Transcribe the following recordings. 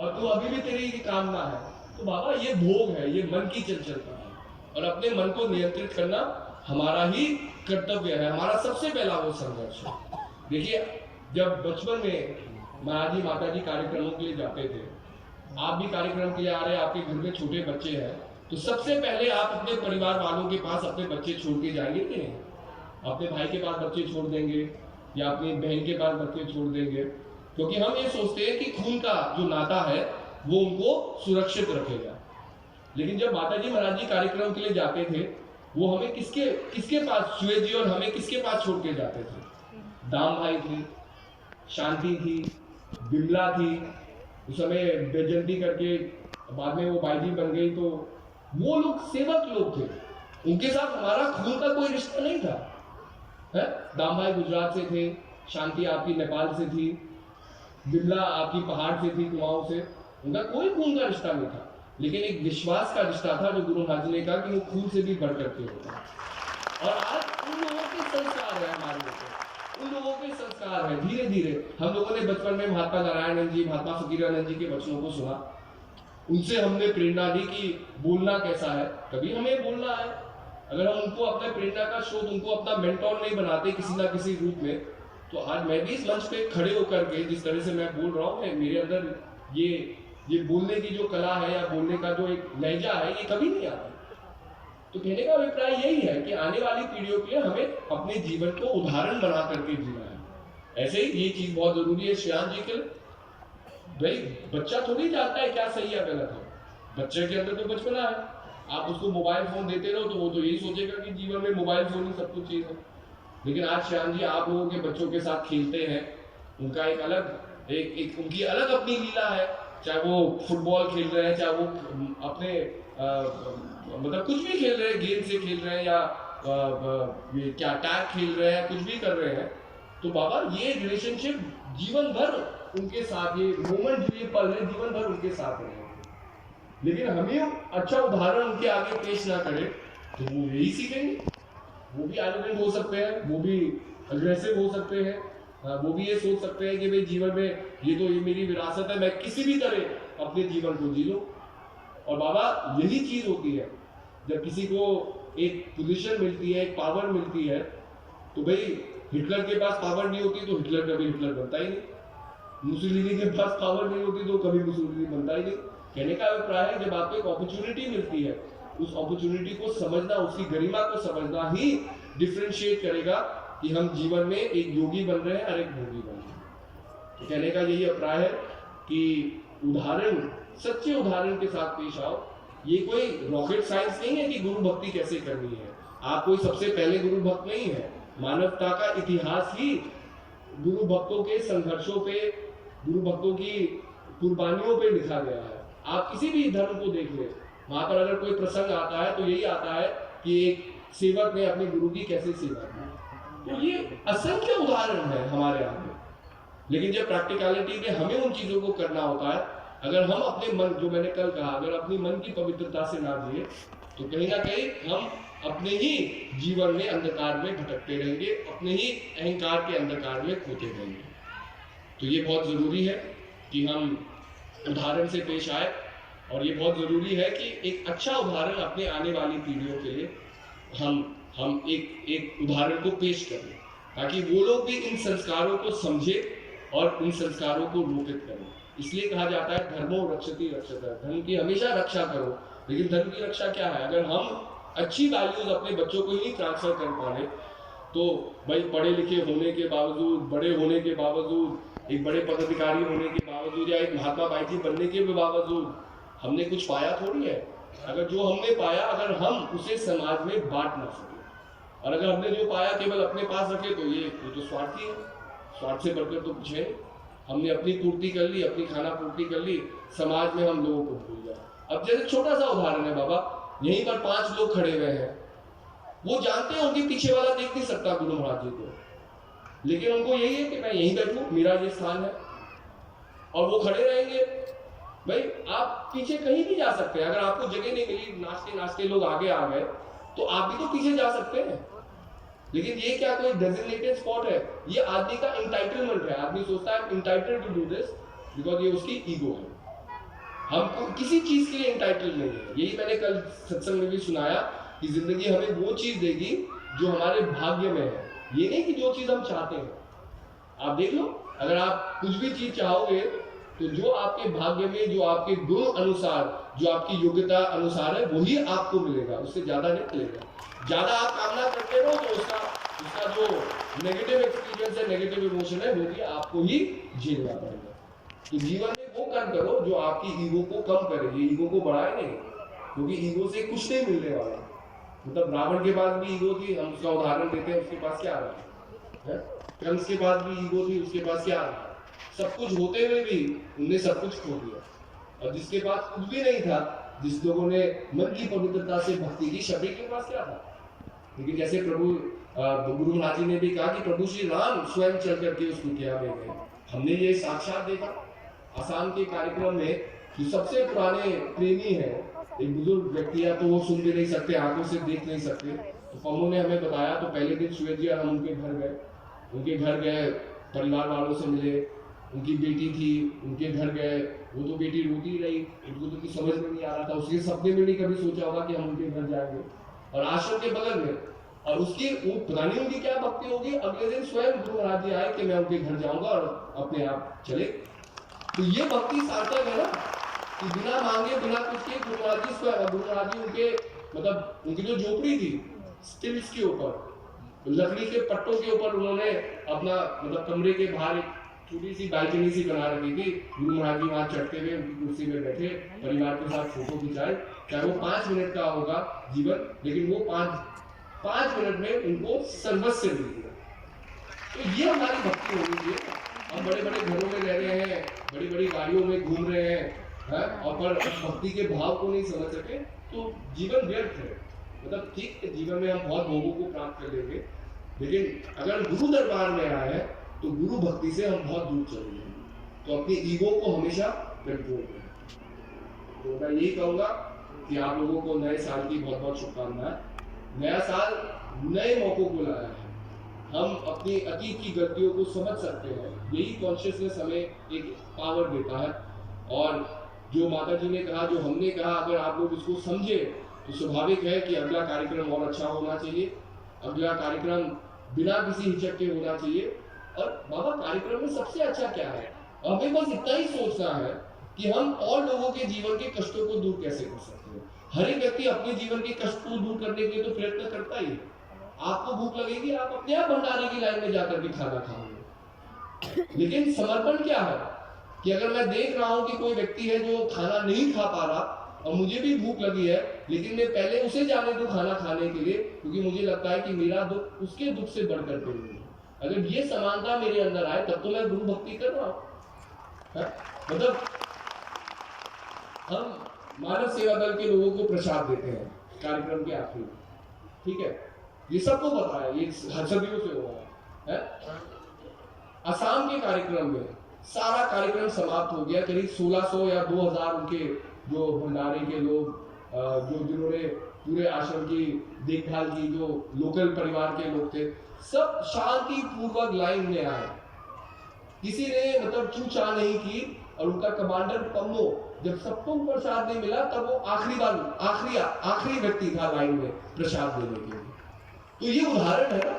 और तू अभी भी तेरी कामना है। तो बाबा ये भोग है, ये मन की चंचलता है, और अपने मन को नियंत्रित करना हमारा ही कर्तव्य है, हमारा सबसे पहला वो संघर्ष है। देखिए, जब बचपन में महाराज जी माता जी कार्यक्रमों के लिए जाते थे, आप भी कार्यक्रम के लिए आ रहे हैं, आपके घर में छोटे बच्चे हैं, तो सबसे पहले आप अपने परिवार वालों के पास अपने बच्चे छोड़ के जाएंगे कि नहीं? अपने भाई के पास बच्चे छोड़ देंगे या अपनी बहन के पास बच्चे छोड़ देंगे, क्योंकि हम ये सोचते हैं कि खून का जो नाता है वो उनको सुरक्षित रखेगा। लेकिन जब माता जी महाराज जी कार्यक्रम के लिए जाते थे, वो हमें किसके किसके पास, सुए जी और हमें किसके पास छोड़ के जाते थे? दाम भाई थी, शांति थी, बिमला थी, उस समय बेजंती करके बाद में वो बाईजी बन गई, तो वो लोग सेवक लोग थे, उनके साथ हमारा खून का कोई रिश्ता नहीं था। है, दाम भाई गुजरात से थे, शांति आपकी नेपाल से थी, बिमला आपकी पहाड़ से थी, कुमाऊं से, उनका कोई खून का रिश्ता नहीं था, लेकिन एक विश्वास का रिश्ता था जो गुरु महाराज ने कहा कि वो खून से भी बढ़ करके होता है। और आज उन लोगों के संस्कार है हमारे ऊपर, उन लोगों के संस्कार है। धीरे धीरे हम लोगों ने बचपन में महात्मा नारायण जी, महात्मा फकीरानंद जी के वचनों को सुना, उनसे हमने प्रेरणा ली कि बोलना कैसा है, कभी हमें बोलना है। अगर हम उनको अपने प्रेरणा का स्रोत, उनको अपना मेंटोर नहीं बनाते किसी ना किसी रूप में, तो आज मैं भी इस मंच पे खड़े होकर के जिस तरह से मैं बोल रहा हूँ, मेरे अंदर ये बोलने की जो कला है या बोलने का जो एक लहजा है, ये कभी नहीं आता। तो कहने का अभिप्राय यही है कि आने वाली पीढ़ियों के लिए हमें अपने जीवन को उदाहरण बना करके जीना है। ऐसे ही ये चीज बहुत जरूरी है श्याम जी के लिए। भाई बच्चा थोड़ी जानता है क्या सही है गलत है, बच्चे के अंदर तो बचपना है। आप उसको मोबाइल फोन देते रहो तो वो तो यही सोचेगा कि जीवन में मोबाइल फोन ही सब कुछ चीज है। लेकिन आज श्याम जी आप लोगों के बच्चों के साथ खेलते हैं, उनका एक अलग एक उनकी अलग अपनी लीला है, चाहे वो फुटबॉल खेल रहे हैं, चाहे वो अपने मतलब कुछ भी खेल रहे हैं, गेम से खेल रहे हैं या ये क्या टैग खेल रहे हैं, कुछ भी कर रहे हैं, तो बाबा ये रिलेशनशिप जीवन भर उनके साथ, ये मोमेंट जो ये पल है जीवन भर उनके साथ रहेंगे। लेकिन हमें अच्छा उदाहरण उनके आगे पेश ना करें तो वो यही सीखेंगे। वो भी एरोगेंट हो सकते हैं, वो भी अग्रेसिव हो सकते हैं, वो भी ये सोच सकते हैं कि भाई जीवन में ये मेरी विरासत है, मैं किसी भी तरह अपने जीवन को जी लूं। और बाबा यही चीज होती है, जब किसी को एक पोजीशन मिलती है, एक पावर मिलती है, तो भाई हिटलर के पास पावर नहीं होती तो हिटलर कभी हिटलर बनता ही नहीं, मुसोलिनी के पास पावर नहीं होती तो कभी मुसोलिनी बनता ही नहीं। कहने का अभिप्राय है जब आपको एक अपॉर्चुनिटी मिलती है, उस अपॉर्चुनिटी को समझना, उसकी गरिमा को समझना ही डिफरेंशिएट करेगा कि हम जीवन में एक योगी बन रहे हैं और एक भोगी बन रहे हैं। तो कहने का यही अभिप्राय है कि उदाहरण, सच्चे उदाहरण के साथ पेश आओ। ये कोई रॉकेट साइंस नहीं है कि गुरु भक्ति कैसे करनी है, आप कोई सबसे पहले गुरु भक्त नहीं है। मानवता का इतिहास ही गुरु भक्तों के संघर्षों पे, गुरु भक्तों की कुर्बानियों पे लिखा गया है। आप किसी भी धर्म को देख ले, वहां पर अगर कोई प्रसंग आता है तो यही आता है कि एक सेवक ने अपने गुरु की कैसे सेवा की। तो ये असंख्य उदाहरण है हमारे आगे। लेकिन जब प्रैक्टिकलिटी में हमें उन चीजों को करना होता है, अगर हम अपने मन, जो मैंने कल कहा, अगर अपनी मन की पवित्रता से ना जिए तो कहीं ना कहीं हम अपने ही जीवन में अंधकार में भटकते रहेंगे, अपने ही अहंकार के अंधकार में खोते रहेंगे। तो ये बहुत जरूरी है कि हम उदाहरण से पेश आए, और ये बहुत जरूरी है कि एक अच्छा उदाहरण अपने आने वाली पीढ़ियों के लिए हम एक उदाहरण को पेश करें, ताकि वो लोग भी इन संस्कारों को समझे और इन संस्कारों को रोपित करें। इसलिए कहा जाता है धर्मो रक्षति रक्षतः, धर्म की हमेशा रक्षा करो। लेकिन धर्म की रक्षा क्या है? अगर हम अच्छी वैल्यूज अपने बच्चों को ही ट्रांसफर कर पा रहे, तो भाई पढ़े लिखे होने के बावजूद, बड़े होने के बावजूद, एक बड़े पदाधिकारी होने के बावजूद या एक महात्मा बाईजी बनने के बावजूद हमने कुछ पाया थोड़ी है। अगर जो हमने पाया, अगर हम उसे समाज में बांट ना सके, और अगर हमने जो पाया केवल अपने पास रखे, तो ये तो स्वार्थी है। स्वार्थ से बढ़कर तो कुछ है। हमने अपनी पूर्ति कर ली, अपनी खाना पूर्ति कर ली, समाज में हम लोगों को भूल जाए। अब जैसे छोटा सा उदाहरण है बाबा, यहीं पर 5 लोग खड़े हुए हैं, वो जानते हैं उनके पीछे वाला देख नहीं सकता गुरु महाराज जी को, लेकिन उनको यही है कि मैं यहीं बैठूं, मेरा ये स्थान है, और वो खड़े रहेंगे। भाई आप पीछे कहीं भी जा सकते हैं, अगर आपको जगह नहीं मिली, नाचते नाचते लोग आगे आ गए, तो आप भी तो पीछे जा सकते हैं। लेकिन ये क्या कोई डेजिग्नेटेड स्पॉट है? ये आदमी का इंटाइटलमेंट है। आदमी सोचता है entitled to do this because ये उसकी ईगो है। हमको किसी चीज के लिए इंटाइटल नहीं है। यही मैंने कल सत्संग में भी सुनाया कि जिंदगी हमें वो चीज देगी जो हमारे भाग्य में है, ये नहीं कि जो चीज हम चाहते हैं। आप देख लो, अगर आप कुछ भी चीज चाहोगे तो जो आपके भाग्य में, जो आपके गुण अनुसार, जो आपकी योग्यता अनुसार है, वही आपको मिलेगा, उससे ज्यादा नहीं मिलेगा। ज्यादा आप कामना करते रहो तो उसका जो नेगेटिव एक्सपीरियंस है, नेगेटिव इमोशन है, वो भी आपको ही झेलना पड़ेगा। तो जीवन में वो कर्म करो जो आपकी ईगो को कम करे, ये ईगो को बढ़ाए नहीं, क्योंकि ईगो से कुछ नहीं मिलने वाला। मतलब रावण के पास भी ईगो थी, हम उसका उदाहरण देते हैं, उसके पास क्या रहा है? कंस के पास भी ईगो थी, उसके पास क्या रहा? सब कुछ होते हुए भी उनने सब कुछ खो दिया। और जिसके पास कुछ भी नहीं था, जिस लोगों ने मन की पवित्रता से भक्ति की, शबरी के पास क्या था? लेकिन जैसे प्रभु गुरु महाराज जी ने भी कहा कि प्रभु श्री राम स्वयं चल करके उस कुटिया में गए। हमने ये साक्षात देखा आसाम के कार्यक्रम में। जो सबसे पुराने प्रेमी है, एक बुजुर्ग व्यक्ति है, तो वो सुन भी नहीं सकते, आंखों से देख नहीं सकते। तो पम्मू ने हमें बताया, तो पहले दिन श्वेत जी हम उनके घर गए, परिवार वालों से मिले, उनकी बेटी थी, उनके घर गए। वो तो बेटी रोती रही, उनको तो कुछ समझ में नहीं आ रहा था, उसके सपने में नहीं कभी सोचा होगा कि हम उनके घर जाएंगे, और आश्रम के बगल में। और उसकी वो पता नहीं उनकी क्या भक्ति होगी, अगले दिन स्वयं गुरु महाराज जी आए कि मैं उनके घर जाऊंगा, और अपने आप चले। तो ये भक्ति सार्थक है ना, कि बिना मांगे, बिना कुछ के गुरु महाराज जी स्वयं, गुरु महाराज जी उनके मतलब उनकी जो झोपड़ी थी स्टिल्स के ऊपर, लकड़ी के पट्टों के ऊपर उन्होंने अपना मतलब कमरे के बाहर एक छोटी सी बालकनी सी बना रखी थी। गुरु महाराज जी वहां चढ़ते हुए उनकी कुर्सी में बैठे, परिवार के साथ फोटो खिंचाए, चाहे वो 5 मिनट का होगा जीवन, लेकिन वो 5 मिनट में उनको सर्वस्व मिल गया। तो ये हमारी भक्ति होनी चाहिए। हम बड़े बड़े घरों में रह रहे हैं, बड़ी बड़ी गाड़ियों में घूम रहे हैं, और पर भक्ति के भाव को नहीं समझ सके तो जीवन व्यर्थ है। मतलब ठीक है, जीवन में हम बहुत भोगों को प्राप्त कर लेंगे, लेकिन अगर गुरु दरबार में आए हैं तो गुरु भक्ति से हम बहुत दूर चले जाएंगे। तो अपनी ईगो को हमेशा कंट्रोल करें। तो मैं यही कहूँगा कि आप लोगों को नए साल की बहुत बहुत शुभकामनाएं। नया साल नए मौकों को लाया है, हम अपनी अतीत की गलतियों को समझ सकते हैं, यही कॉन्शियसनेस हमें एक पावर देता है। और जो माता जी ने कहा, जो हमने कहा, अगर आप लोग इसको समझे तो स्वाभाविक है कि अगला कार्यक्रम और अच्छा होना चाहिए, अगला कार्यक्रम बिना किसी हिचक के होना चाहिए। और बाबा कार्यक्रम में सबसे अच्छा क्या है, हमें बस इतना ही सोचना है कि हम और लोगों के जीवन के कष्टों को दूर कैसे कर सकते हैं। हर एक व्यक्ति अपने जीवन के कष्ट को दूर करने के लिए तो प्रयत्न करता ही है। आपको भूख लगेगी, आप अपने आप भंडारे की लाइन में जाकर के खाना खाओगे। लेकिन समर्पण क्या है कि अगर मैं देख रहा हूं कि कोई व्यक्ति है जो खाना नहीं खा पा रहा और मुझे भी भूख लगी है, लेकिन मैं पहले उसे जाने दूं खाना खाने के लिए, क्योंकि मुझे लगता है कि मेरा दुख उसके दुख से बढ़कर के नहीं है। अगर ये समानता मेरे अंदर आए तब तो मैं गुरु भक्ति कर रहा हूं। मतलब हम मानव सेवा दल के लोगों को प्रसाद देते हैं कार्यक्रम के आखिर में, ठीक है, ये सबको पता है, ये सदियों से हो रहा है। असम के कार्यक्रम में सारा कार्यक्रम समाप्त हो गया, करीब 1600 या 2000 उनके जो भंडारे के लोग, जो जिन्होंने पूरे आश्रम की देखभाल की, जो लोकल परिवार के लोग थे, सब शांति पूर्वक लाइन में आए, किसी ने मतलब चूचा नहीं की। और उनका कमांडर पम्मो, जब सबको प्रसाद नहीं मिला तब वो आखिरी व्यक्ति था लाइन में प्रसाद देने के लिए। तो ये उदाहरण है ना।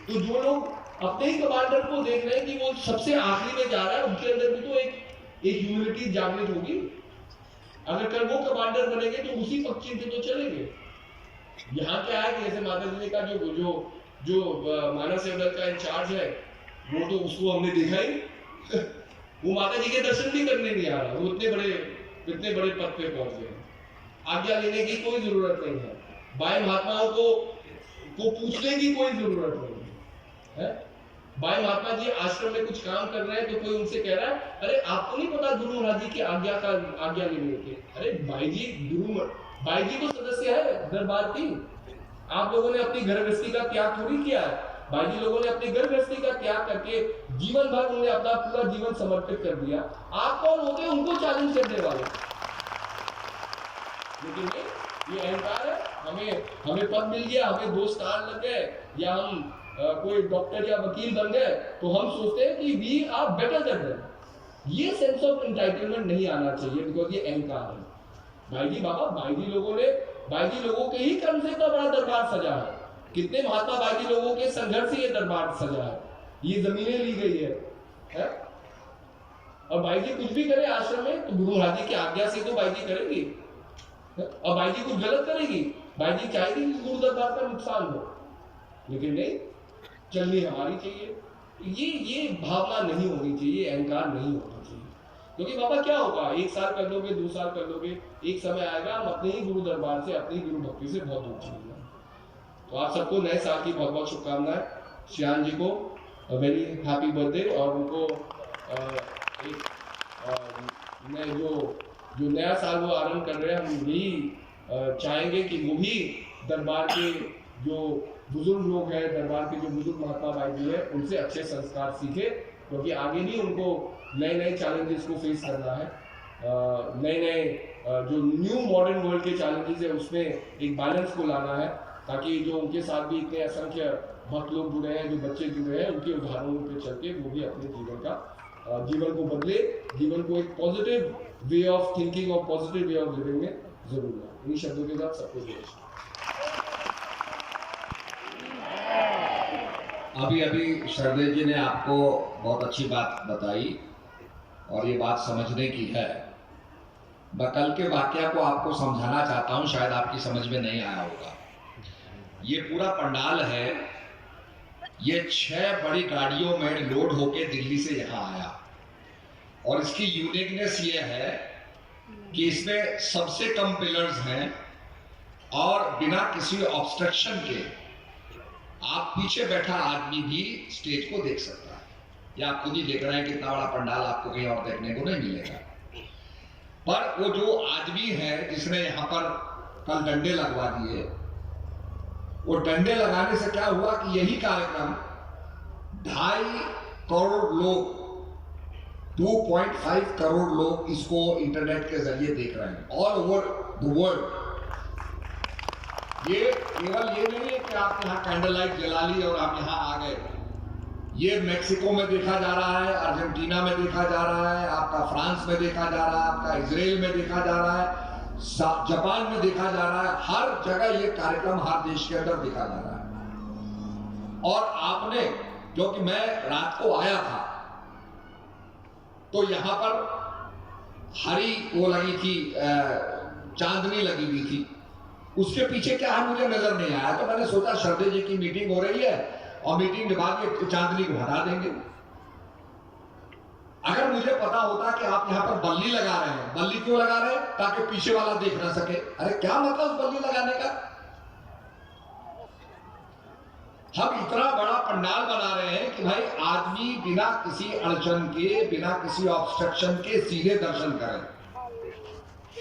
तो जो लोग अपने ही कमांडर को देख रहे हैं कि वो सबसे आखिरी में जा रहा है, उनके अंदर भी तो एक ह्यूमिलिटी जागृत होगी। अगर कल वो कमांडर बनेंगे तो उसी पक्षी से तो चलेंगे। यहाँ क्या है कि जैसे माता जी ने कहा, जो मानव सेवा दल का इंचार्ज है, वो तो उसको हमने देखा ही वो माता जी के दर्शन भी करने नहीं आ रहा। वो इतने बड़े पद पे पहुंच गए, आज्ञा लेने की कोई जरूरत नहीं है, बाई महात्माओं को पूछने की कोई जरूरत नहीं है। भाई महात्मा जी आश्रम में कुछ काम कर रहे हैं तो कोई उनसे कह रहा है, अरे आपको नहीं पता गुरु महाराज जी की आज्ञा लेने के? अरे भाई जी तो सदस्य है दरबार की। आप लोगों ने अपनी घर गृहस्थी का त्याग थोड़ी किया है। भाई जी लोगों ने अपनी घर गृहस्थी का त्याग करके जीवन भर उन्होंने अपना पूरा जीवन समर्पित कर दिया। आप कौन होते हैं उनको चैलेंज करने वाले? लेकिन ये अहंकार है। हमें पद मिल गया, हमें 2 स्टार लग गए, या हम कोई डॉक्टर या वकील बन गए, तो हम सोचते हैं कि we are better than them. ये सेंस ऑफ एंटाइटलमेंट नहीं आना चाहिए, बिकॉज ये अहंकार है। भाईजी बाबा, भाईजी लोगों के ही कर्म से इतना बड़ा दरबार सजा है। कितने महात्मा भाईजी लोगों के संघर्ष से ये दरबार सजा है, ये जमीनें ली गई है? और भाईजी कुछ भी करे आश्रम में तो गुरु महाराज जी की आज्ञा से तो भाईजी करेगी। और भाईजी कुछ गलत करेगी, भाईजी चाहेगी कि गुरु दरबार का नुकसान हो, लेकिन नहीं, चलनी हमारी चाहिए। ये भावना नहीं होनी चाहिए, अहंकार नहीं होना चाहिए। क्योंकि बाबा क्या होगा, 1 साल कर लोगे, 2 साल कर लोगे, एक समय आएगा हम अपने ही गुरु दरबार से, अपनी गुरु भक्ति से बहुत दूर चले जाएंगे। तो आप सबको नए साल की बहुत बहुत शुभकामनाएं। श्याम जी को वेरी हैप्पी बर्थडे, और उनको जो नया साल वो आरंभ कर रहे हैं, हम यही चाहेंगे कि वो भी दरबार के जो बुजुर्ग लोग हैं, दरबार के जो बुजुर्ग महात्मा भाई जी हैं, उनसे अच्छे संस्कार सीखे, क्योंकि आगे भी उनको नए नए चैलेंजेस को फेस करना है। नए जो न्यू मॉडर्न वर्ल्ड के चैलेंजेस है उसमें एक बैलेंस को लाना है, ताकि जो उनके साथ भी इतने असंख्य भक्त लोग जुड़े हैं, जो बच्चे जुड़े हैं, उनके उदाहरणों पे चल के वो भी अपने जीवन को बदले, जीवन को एक पॉजिटिव वे ऑफ थिंकिंग और पॉजिटिव वे ऑफ लिविंग में जरूर है। इन्हीं शब्दों के साथ सबको जय। अभी शरदेव जी ने आपको बहुत अच्छी बात बताई, और ये बात समझने की है। मैं कल के वाकया को आपको समझाना चाहता हूँ, शायद आपकी समझ में नहीं आया होगा। ये पूरा पंडाल है, ये 6 बड़ी गाड़ियों में लोड होके दिल्ली से यहाँ आया, और इसकी यूनिकनेस ये है कि इसमें सबसे कम पिलर्स हैं, और बिना किसी ऑब्स्ट्रक्शन के आप पीछे बैठा आदमी भी स्टेज को देख सकता है। या आप खुद ही देख रहे हैं कितना बड़ा पंडाल आपको कहीं और देखने को नहीं मिलेगा। पर वो जो आदमी है जिसने यहाँ पर कल डंडे लगवा दिए, वो डंडे लगाने से क्या हुआ कि यही कार्यक्रम 2.5 करोड़ लोग, 2.5 करोड़ लोग इसको इंटरनेट के जरिए देख रहे हैं ऑल ओवर द वर्ल्ड। ये केवल ये नहीं है कि आप यहाँ कैंडल लाइट जला ली और आप यहाँ आ गए। ये मैक्सिको में देखा जा रहा है, अर्जेंटीना में देखा जा रहा है, आपका फ्रांस में देखा जा रहा है, आपका इजराइल में देखा जा रहा है, जापान में देखा जा रहा है। हर जगह ये कार्यक्रम हर देश के अंदर देखा जा रहा है। और आपने, क्योंकि मैं रात को आया था तो यहां पर हरी वो लगी थी, चांदनी लगी हुई थी, उसके पीछे क्या है मुझे नजर नहीं आया। तो मैंने सोचा शरदे जी की मीटिंग हो रही है और मीटिंग के बाद ये चांदनी को हटा देंगे। अगर मुझे पता होता कि आप यहाँ पर बल्ली लगा रहे हैं, बल्ली क्यों लगा रहे हैं? ताकि पीछे वाला देख ना सके। अरे क्या मतलब उस बल्ली लगाने का? हम इतना बड़ा पंडाल बना रहे हैं कि भाई आदमी बिना किसी अड़चन के, बिना किसी ऑब्स्ट्रक्शन के सीधे दर्शन करें,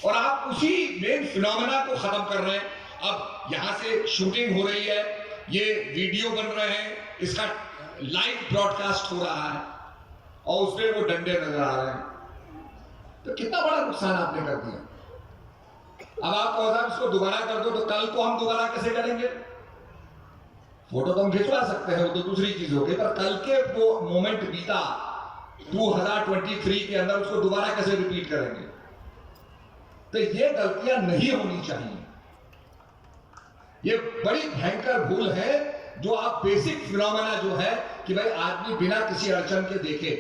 और आप उसी मेन फिनोमेना को खत्म कर रहे हैं। अब यहां से शूटिंग हो रही है, ये वीडियो बन रहे हैं, इसका लाइव ब्रॉडकास्ट हो रहा है, और उसमें वो डंडे नजर आ रहे हैं। तो कितना बड़ा नुकसान आपने कर दिया। अब आप कहो साहब इसको दोबारा कर दो, तो कल को हम दोबारा कैसे करेंगे? फोटो तो हम खिंचवा सकते हैं, वो तो दूसरी चीज होगी, पर कल के वो मोमेंट बीता 2023 के अंदर उसको दोबारा कैसे रिपीट करेंगे? तो ये गलतियां नहीं होनी चाहिए। ये बड़ी भयंकर भूल है जो आप बेसिक फिनोमेना जो है कि भाई आदमी बिना किसी अड़चन के देखे,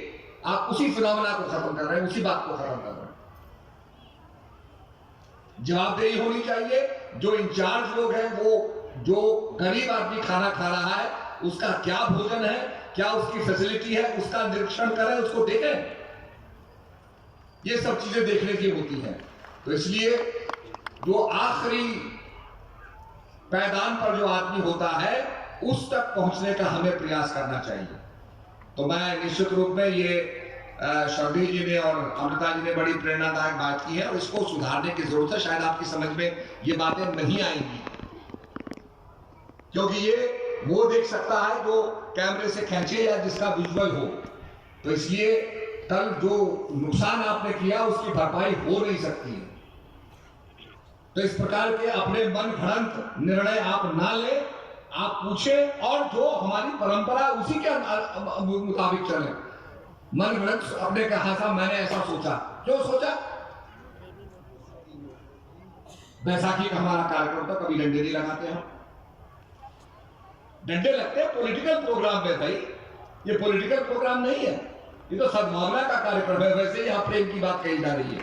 आप उसी फिनोमेना को खत्म कर रहे हैं, उसी बात को खत्म कर रहे हैं। जवाबदेही होनी चाहिए। जो इंचार्ज लोग हैं, वो जो गरीब आदमी खाना खा रहा है उसका क्या भोजन है, क्या उसकी फैसिलिटी है, उसका निरीक्षण करें, उसको देखें। ये सब चीजें देखने की होती हैं। तो इसलिए जो आखिरी पैदान पर जो आदमी होता है उस तक पहुंचने का हमें प्रयास करना चाहिए। तो मैं निश्चित रूप में ये शर्दी जी ने और अमृता जी ने बड़ी प्रेरणादायक बात की है, और इसको सुधारने की जरूरत है। शायद आपकी समझ में ये बातें नहीं आएंगी, क्योंकि ये वो देख सकता है जो कैमरे से खींचे या जिसका विजुअल हो। तो इसलिए कल जो नुकसान आपने किया उसकी भरपाई हो नहीं सकती है। तो इस प्रकार के अपने मन घड़ंत निर्णय आप ना ले, आप पूछे, और जो हमारी परंपरा उसी के मुताबिक चले। मन गणत अपने कहा था, मैंने ऐसा सोचा। क्यों सोचा? बैसाखी का हमारा कार्यक्रम था, कभी डंडे नहीं लगाते हम। डंडे लगते हैं पॉलिटिकल प्रोग्राम में भाई, ये पॉलिटिकल प्रोग्राम नहीं है, ये तो सद्भावना का कार्यक्रम है। वैसे यहाँ प्रेम की बात कही जा रही है।